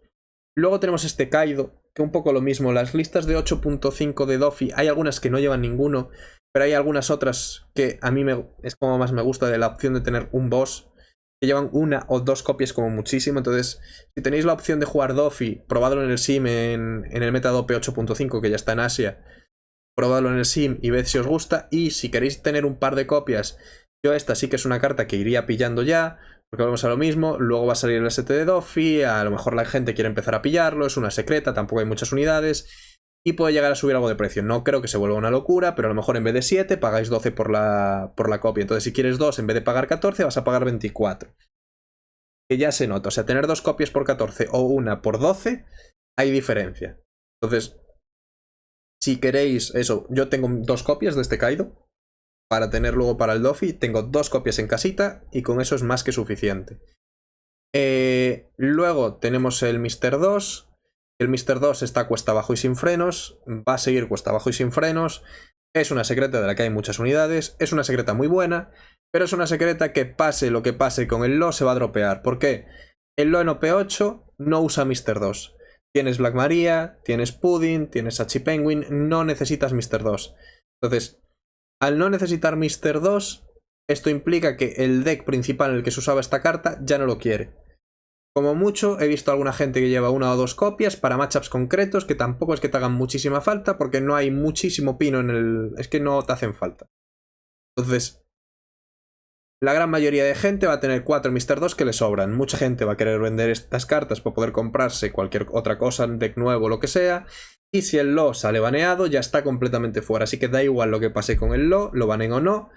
Luego tenemos este Kaido, que un poco lo mismo. Las listas de 8.5 de Doffy, hay algunas que no llevan ninguno, pero hay algunas otras que a mí es como más me gusta, de la opción de tener un boss, que llevan 1 o 2 copias como muchísimo. Entonces, si tenéis la opción de jugar Doffy, probadlo en el sim, en el meta Dope 8.5, que ya está en Asia. Probadlo en el sim y ved si os gusta. Y si queréis tener un par de copias, yo esta sí que es una carta que iría pillando ya, porque vamos a lo mismo. Luego va a salir el ST de Doffy, a lo mejor la gente quiere empezar a pillarlo, es una secreta, tampoco hay muchas unidades y puede llegar a subir algo de precio. No creo que se vuelva una locura, pero a lo mejor en vez de 7 pagáis 12 por la copia. Entonces si quieres 2, en vez de pagar 14 vas a pagar 24. Que ya se nota, o sea, tener 2 copias por 14 o una por 12 hay diferencia. Entonces, si queréis eso, yo tengo 2 copias de este Kaido para tener luego para el Doffy, tengo 2 copias en casita y con eso es más que suficiente. Luego tenemos el Mr. 2. El Mr. 2 está cuesta abajo y sin frenos, va a seguir cuesta abajo y sin frenos. Es una secreta de la que hay muchas unidades, es una secreta muy buena, pero es una secreta que pase lo que pase con el LoL se va a dropear. ¿Por qué? El LoL en OP8 no usa Mr. 2. Tienes Black Maria, tienes Pudding, tienes Hachi Penguin, no necesitas Mr. 2. Entonces, al no necesitar Mr. 2, esto implica que el deck principal en el que se usaba esta carta ya no lo quiere. Como mucho, he visto a alguna gente que lleva 1 o 2 copias para matchups concretos, que tampoco es que te hagan muchísima falta, porque no hay muchísimo pino en el... Es que no te hacen falta. Entonces, la gran mayoría de gente va a tener 4 Mr. 2 que le sobran. Mucha gente va a querer vender estas cartas para poder comprarse cualquier otra cosa, un deck nuevo, lo que sea. Y si el Lo sale baneado, ya está completamente fuera. Así que da igual lo que pase con el Lo baneen o no.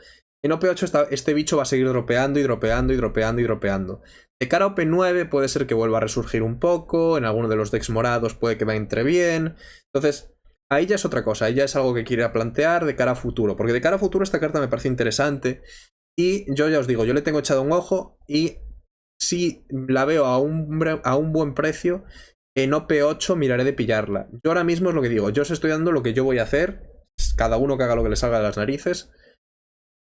En OP8 este bicho va a seguir dropeando y dropeando y dropeando y dropeando. De cara a OP9 puede ser que vuelva a resurgir un poco, en alguno de los decks morados puede que va entre bien. Entonces, ahí ya es otra cosa, ahí ya es algo que quiera plantear de cara a futuro. Porque de cara a futuro esta carta me parece interesante. Y yo ya os digo, yo le tengo echado un ojo y si la veo a un buen precio, en OP8 miraré de pillarla. Yo ahora mismo es lo que digo, yo os estoy dando lo que yo voy a hacer, cada uno que haga lo que le salga de las narices.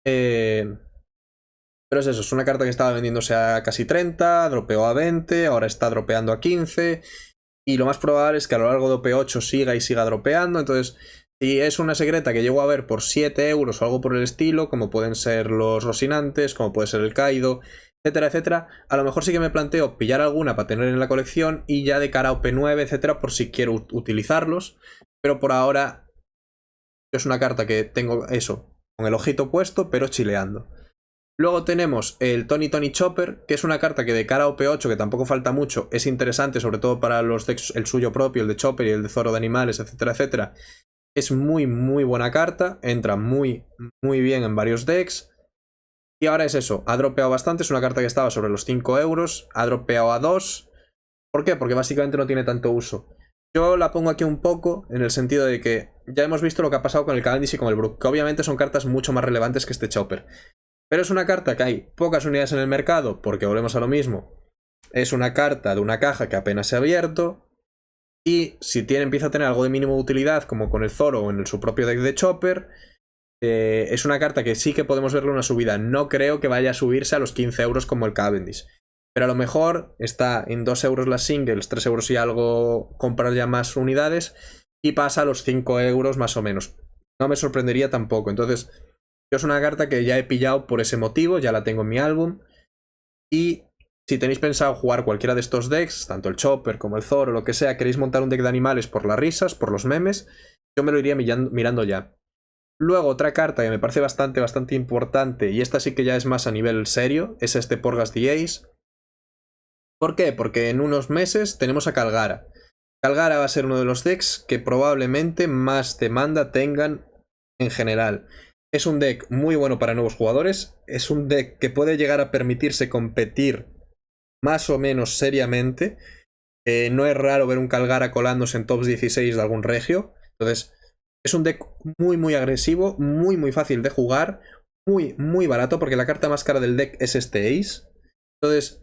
Pero es eso, es una carta que estaba vendiéndose a casi 30, dropeó a 20, ahora está dropeando a 15. Y lo más probable es que a lo largo de OP8 siga y siga dropeando. Entonces, si es una secreta que llego a ver por 7 euros o algo por el estilo, como pueden ser los Rocinantes, como puede ser el Kaido, etcétera, etcétera, a lo mejor sí que me planteo pillar alguna para tener en la colección y ya de cara a OP9, etcétera, por si quiero utilizarlos. Pero por ahora es una carta que tengo eso, con el ojito puesto, pero chileando. Luego tenemos el Tony Chopper, que es una carta que de cara a OP8, que tampoco falta mucho, es interesante, sobre todo para los decks, el suyo propio, el de Chopper y el de Zoro de Animales, etcétera, etcétera. Es muy, muy buena carta, entra muy, muy bien en varios decks. Y ahora es eso, ha dropeado bastante, es una carta que estaba sobre los 5 euros, ha dropeado a 2. ¿Por qué? Porque básicamente no tiene tanto uso. Yo la pongo aquí un poco en el sentido de que ya hemos visto lo que ha pasado con el Cavendish y con el Brook, que obviamente son cartas mucho más relevantes que este Chopper. Pero es una carta que hay pocas unidades en el mercado, porque volvemos a lo mismo. Es una carta de una caja que apenas se ha abierto. Y si empieza a tener algo de mínimo utilidad, como con el Zoro o en su propio deck de Chopper, es una carta que sí que podemos verle una subida. No creo que vaya a subirse a los 15 euros como el Cavendish. Pero a lo mejor está en 2 euros las singles, 3 euros y algo comprar ya más unidades, y pasa a los 5 euros más o menos. No me sorprendería tampoco. Entonces, yo es una carta que ya he pillado por ese motivo, ya la tengo en mi álbum. Y si tenéis pensado jugar cualquiera de estos decks, tanto el Chopper como el Zoro, lo que sea, queréis montar un deck de animales por las risas, por los memes, yo me lo iría mirando ya. Luego otra carta que me parece bastante importante, y esta sí que ya es más a nivel serio, es este Porgas the Ace. ¿Por qué? Porque en unos meses tenemos a Calgara. Calgara va a ser uno de los decks que probablemente más demanda tengan en general. Es un deck muy bueno para nuevos jugadores, es un deck que puede llegar a permitirse competir más o menos seriamente. No es raro ver un Calgara colándose en tops 16 de algún regio. Entonces, es un deck muy agresivo, muy fácil de jugar, muy barato, porque la carta más cara del deck es este Ace. Entonces,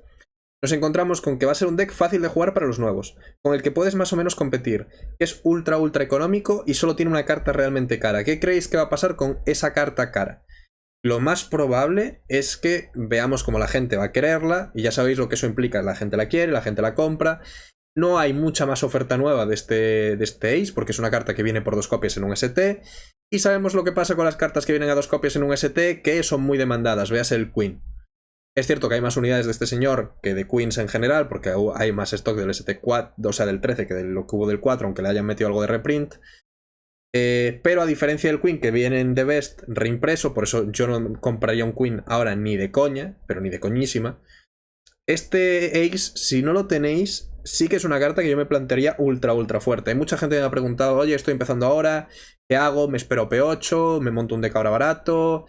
nos encontramos con que va a ser un deck fácil de jugar para los nuevos, con el que puedes más o menos competir, que es ultra económico y solo tiene una carta realmente cara. ¿Qué creéis que va a pasar con esa carta cara? Lo más probable es que veamos cómo la gente va a quererla, y ya sabéis lo que eso implica, la gente la quiere, la gente la compra. No hay mucha más oferta nueva de este Ace, porque es una carta que viene por 2 copias en un ST, y sabemos lo que pasa con las cartas que vienen a 2 copias en un ST, que son muy demandadas, véase el Queen. Es cierto que hay más unidades de este señor que de Queens en general, porque hay más stock del ST4, o sea, del 13 que de lo que hubo del 4, aunque le hayan metido algo de reprint. Pero a diferencia del Queen, que vienen de Best reimpreso, por eso yo no compraría un Queen ahora ni de coña, pero ni de coñísima. Este Ace, si no lo tenéis, sí que es una carta que yo me plantearía ultra fuerte. Hay mucha gente que me ha preguntado, oye, estoy empezando ahora, ¿qué hago? ¿Me espero P8? ¿Me monto un deck ahora barato?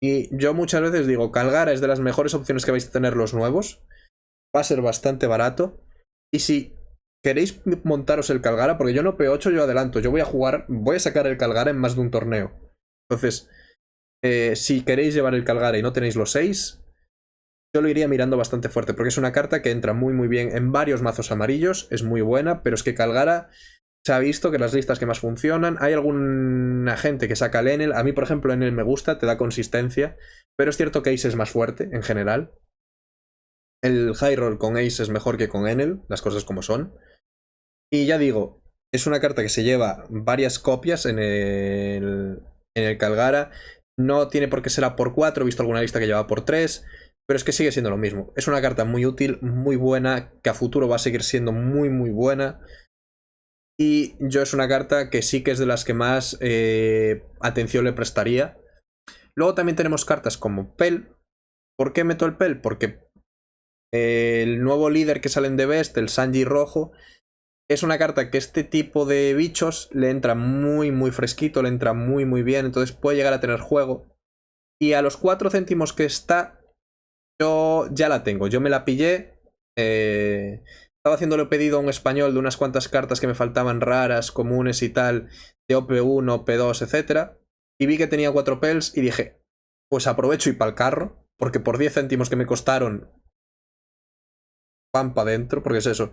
Y yo muchas veces digo, Calgara es de las mejores opciones que vais a tener los nuevos. Va a ser bastante barato. Y si queréis montaros el Calgara, porque yo no P8, yo adelanto. Yo voy a sacar el Calgara en más de un torneo. Entonces, si queréis llevar el Calgara y no tenéis los 6, yo lo iría mirando bastante fuerte, porque es una carta que entra muy bien en varios mazos amarillos. Es muy buena, pero es que Calgara se ha visto que las listas que más funcionan, hay alguna gente que saca el Enel. A mí, por ejemplo, Enel me gusta, te da consistencia, pero es cierto que Ace es más fuerte en general. El high roll con Ace es mejor que con Enel, las cosas como son. Y ya digo, es una carta que se lleva varias copias en el Calgara. No tiene por qué ser a por 4, he visto alguna lista que lleva por 3. pero es que sigue siendo lo mismo. Es una carta muy útil, muy buena, que a futuro va a seguir siendo muy, muy buena. Y yo es una carta que sí que es de las que más atención le prestaría. Luego también tenemos cartas como Pel. ¿Por qué meto el Pel? Porque el nuevo líder que sale en The Best, el Sanji rojo, es una carta que este tipo de bichos le entra muy, muy fresquito, le entra muy, muy bien, entonces puede llegar a tener juego. Y a los 4 céntimos que está, yo ya la tengo, yo me la pillé. Estaba haciéndole pedido a un español de unas cuantas cartas que me faltaban raras, comunes y tal, de OP1, OP2, etc. Y vi que tenía 4 Pels y dije, pues aprovecho y pa'l carro, porque por 10 céntimos que me costaron, pan pa' dentro, porque es eso.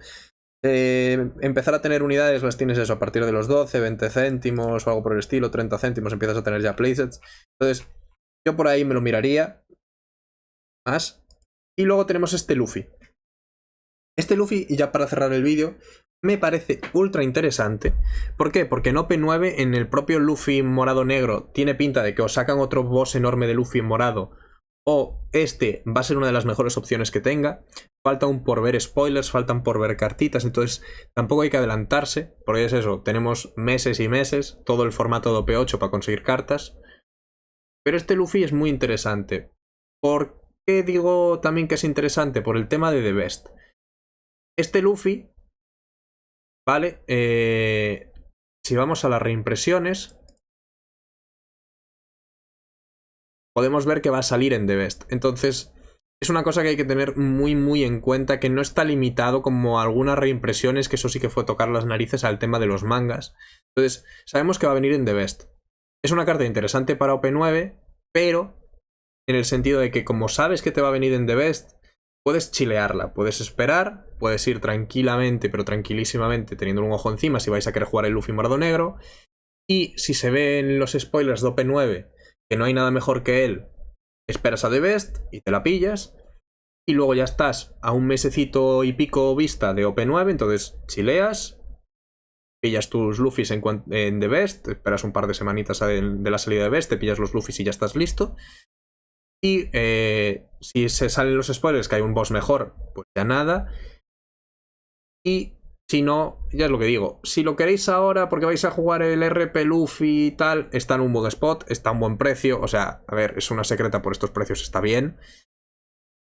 Empezar a tener unidades las tienes eso a partir de los 12, 20 céntimos o algo por el estilo, 30 céntimos empiezas a tener ya playsets. Entonces, yo por ahí me lo miraría más. Y luego tenemos este Luffy. Este Luffy, y ya para cerrar el vídeo, me parece ultra interesante. ¿Por qué? Porque en OP9, en el propio Luffy morado negro, tiene pinta de que os sacan otro boss enorme de Luffy morado, o este va a ser una de las mejores opciones que tenga. Falta aún por ver spoilers, faltan por ver cartitas, entonces tampoco hay que adelantarse, porque es eso, tenemos meses y meses, todo el formato de OP8 para conseguir cartas. Pero este Luffy es muy interesante. ¿Por qué digo también que es interesante? Por el tema de The Best. Este Luffy, ¿vale? Si vamos a las reimpresiones, podemos ver que va a salir en The Best. Entonces, es una cosa que hay que tener muy, muy en cuenta, que no está limitado como algunas reimpresiones, que eso sí que fue tocar las narices al tema de los mangas. Entonces, sabemos que va a venir en The Best. Es una carta interesante para OP9, pero en el sentido de que como sabes que te va a venir en The Best, puedes chilearla, puedes esperar, puedes ir tranquilamente, pero tranquilísimamente, teniendo un ojo encima si vais a querer jugar el Luffy morado negro. Y si se ven los spoilers de OP9 que no hay nada mejor que él, esperas a The Best y te la pillas. Y luego ya estás a un mesecito y pico vista de OP9, entonces chileas, pillas tus Luffys en The Best, esperas un par de semanitas de la salida de Best, te pillas los Luffys y ya estás listo. Y si se salen los spoilers que hay un boss mejor, pues ya nada. Y si no, ya es lo que digo, si lo queréis ahora porque vais a jugar el RP Luffy y tal, está en un buen spot, está a un buen precio. O sea, a ver, es una secreta por estos precios, está bien.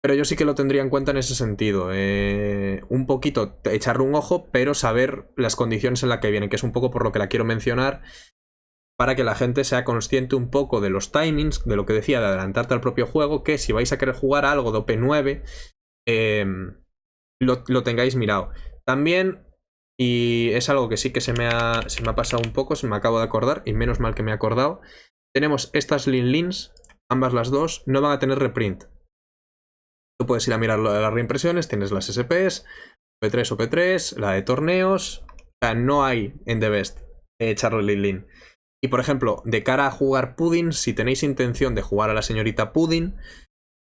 Pero yo sí que lo tendría en cuenta en ese sentido. Un poquito echarle un ojo, pero saber las condiciones en las que vienen, que es un poco por lo que la quiero mencionar, para que la gente sea consciente un poco de los timings, de lo que decía, de adelantarte al propio juego, que si vais a querer jugar algo de OP9, lo tengáis mirado. También, y es algo que sí que se me ha pasado un poco, se me acabo de acordar, y menos mal que me he acordado, tenemos estas Lin-Lins, ambas las dos, no van a tener reprint. Tú puedes ir a mirar las reimpresiones, tienes las SPs, OP3, OP3, la de torneos, o sea, no hay en The Best echarle Lin-Lin. Y por ejemplo, de cara a jugar Pudding, si tenéis intención de jugar a la señorita Pudding,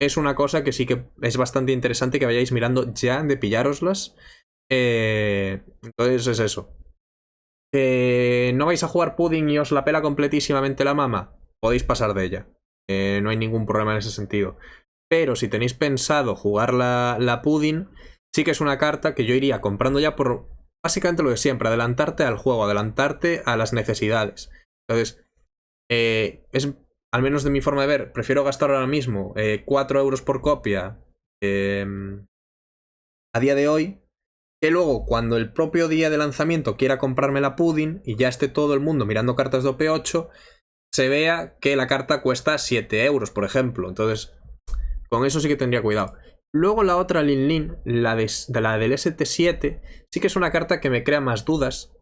es una cosa que sí que es bastante interesante que vayáis mirando ya de pillároslas. Entonces es eso. ¿No vais a jugar Pudding y os la pela completísimamente la mama? Podéis pasar de ella. No hay ningún problema en ese sentido. Pero si tenéis pensado jugar la Pudding, sí que es una carta que yo iría comprando ya por básicamente lo de siempre, adelantarte al juego, adelantarte a las necesidades. Entonces, es, al menos de mi forma de ver, prefiero gastar ahora mismo 4 euros por copia a día de hoy, que luego cuando el propio día de lanzamiento quiera comprarme la Pudding y ya esté todo el mundo mirando cartas de OP8, se vea que la carta cuesta 7 euros, por ejemplo. Entonces, con eso sí que tendría cuidado. Luego la otra Lin-Lin, la del ST7, sí que es una carta que me crea más dudas.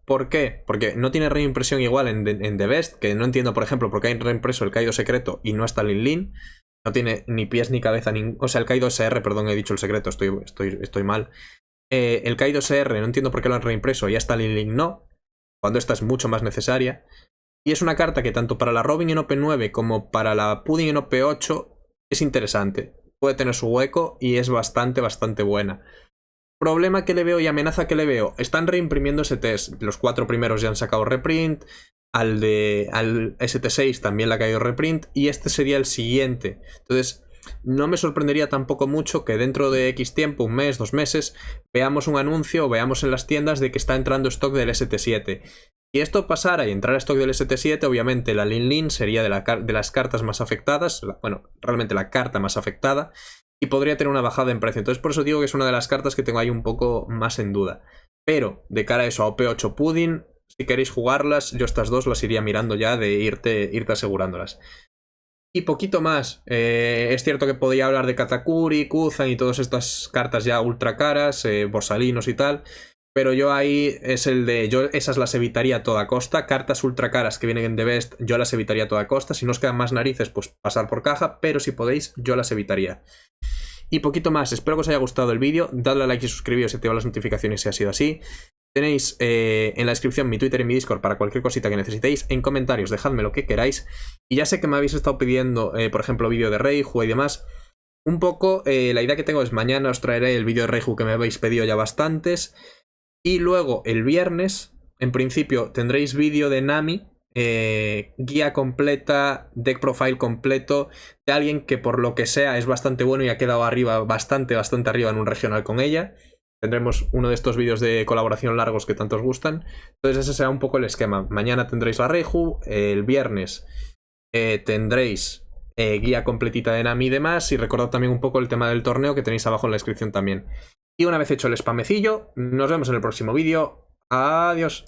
¿Por qué? Porque no tiene reimpresión igual en The Best, que no entiendo, por ejemplo, por qué hay reimpreso el Kaido secreto y no está Lin-Lin. No tiene ni pies ni cabeza, o sea, el Kaido SR, perdón, he dicho el secreto, estoy mal. El Kaido SR, no entiendo por qué lo han reimpreso, y hasta Lin-Lin no, cuando esta es mucho más necesaria. Y es una carta que tanto para la Robin en OP9 como para la Pudding en OP8 es interesante. Puede tener su hueco y es bastante, bastante buena. Problema que le veo y amenaza que le veo. Están reimprimiendo STs. Los 4 primeros ya han sacado reprint. Al ST6 también le ha caído reprint. Y este sería el siguiente. Entonces, no me sorprendería tampoco mucho que dentro de X tiempo, un mes, 2 meses, veamos un anuncio o veamos en las tiendas de que está entrando stock del ST7. Si esto pasara y entrara stock del ST7, obviamente la Lin Lin sería de las cartas más afectadas, bueno, realmente la carta más afectada, y podría tener una bajada en precio. Entonces por eso digo que es una de las cartas que tengo ahí un poco más en duda. Pero de cara a eso, a OP8 Pudding, si queréis jugarlas, yo estas dos las iría mirando ya de irte asegurándolas. Y poquito más. Es cierto que podía hablar de Katakuri, Kuzan y todas estas cartas ya ultra caras, borsalinos y tal. Pero yo ahí es el de... Yo esas las evitaría a toda costa. Cartas ultra caras que vienen en The Best, yo las evitaría a toda costa. Si no os quedan más narices, pues pasar por caja. Pero si podéis, yo las evitaría. Y poquito más. Espero que os haya gustado el vídeo. Dadle a like y suscribíos si activad las notificaciones si ha sido así. Tenéis en la descripción mi Twitter y mi Discord para cualquier cosita que necesitéis. En comentarios dejadme lo que queráis. Y ya sé que me habéis estado pidiendo, por ejemplo, vídeo de Reihu y demás. Un poco, la idea que tengo es mañana os traeré el vídeo de Reihu que me habéis pedido ya bastantes. Y luego el viernes, en principio, tendréis vídeo de Nami. Guía completa, deck profile completo de alguien que por lo que sea es bastante bueno y ha quedado arriba, bastante arriba en un regional con ella. Tendremos uno de estos vídeos de colaboración largos que tanto os gustan. Entonces ese será un poco el esquema. Mañana tendréis la Reihu, el viernes tendréis guía completita de Nami y demás. Y recordad también un poco el tema del torneo que tenéis abajo en la descripción también. Y una vez hecho el spamecillo, nos vemos en el próximo vídeo. Adiós.